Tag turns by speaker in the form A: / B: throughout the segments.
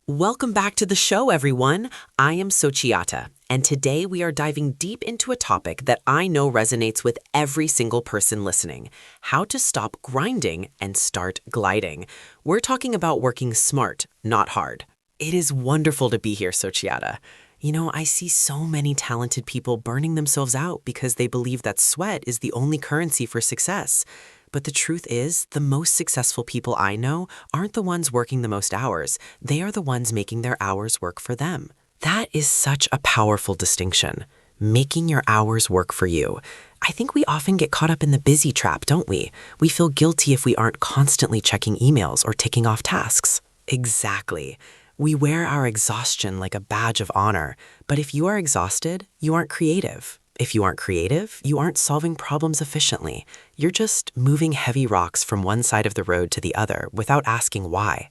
A: Welcome back to the show, everyone. I am Sochiata, and today we are diving deep into a topic that I know resonates with every single person listening: how to stop grinding and start gliding. We're talking about working smart, not hard. It is wonderful to be here, Sochiata. I see so many talented people burning themselves out because they believe that sweat is the only currency for success. But the truth is, the most successful people I know aren't the ones working the most hours. They are the ones making their hours work for them. That is such a powerful distinction. Making your hours work for you. I think we often get caught up in the busy trap, don't we? We feel guilty if we aren't constantly checking emails or ticking off tasks. Exactly. We wear our exhaustion like a badge of honor. But if you are exhausted, you aren't creative. If you aren't creative, you aren't solving problems efficiently. You're just moving heavy rocks from one side of the road to the other without asking why.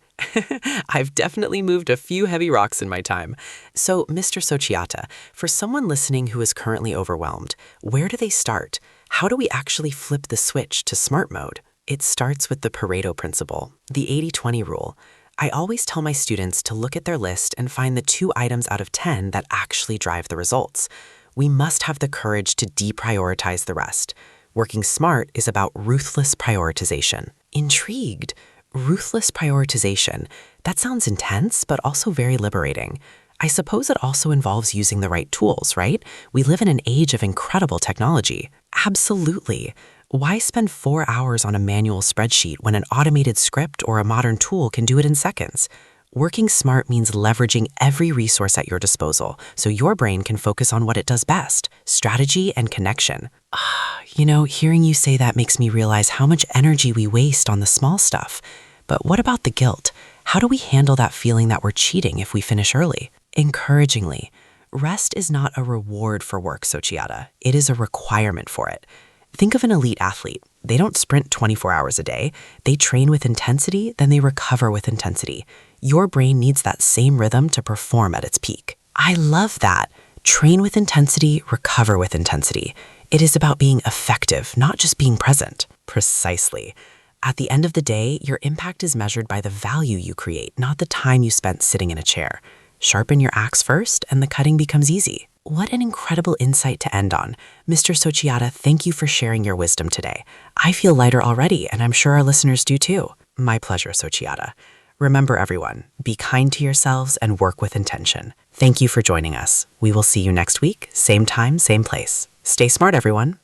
A: I've definitely moved a few heavy rocks in my time. So, Mr. Sochiata, for someone listening who is currently overwhelmed, where do they start? How do we actually flip the switch to smart mode? It starts with the Pareto principle, the 80-20 rule. I always tell my students to look at their list and find the 2 items out of 10 that actually drive the results. We must have the courage to deprioritize the rest. Working smart is about ruthless prioritization. Intrigued? Ruthless prioritization. That sounds intense, but also very liberating. I suppose it also involves using the right tools, right? We live in an age of incredible technology. Absolutely. Why spend 4 hours on a manual spreadsheet when an automated script or a modern tool can do it in seconds? Working smart means leveraging every resource at your disposal so your brain can focus on what it does best: strategy and connection. Hearing you say that makes me realize how much energy we waste on the small stuff. But what about the guilt? How do we handle that feeling that we're cheating if we finish early? Encouragingly, rest is not a reward for work, Sochiata. It is a requirement for it. Think of an elite athlete. They don't sprint 24 hours a day. They train with intensity, then they recover with intensity. Your brain needs that same rhythm to perform at its peak. I love that. Train with intensity, recover with intensity. It is about being effective, not just being present. Precisely. At the end of the day, your impact is measured by the value you create, not the time you spent sitting in a chair. Sharpen your axe first, and the cutting becomes easy. What an incredible insight to end on. Mr. Sochiata, thank you for sharing your wisdom today. I feel lighter already, and I'm sure our listeners do too. My pleasure, Sochiata. Remember, everyone, be kind to yourselves and work with intention. Thank you for joining us. We will see you next week, same time, same place. Stay smart, everyone.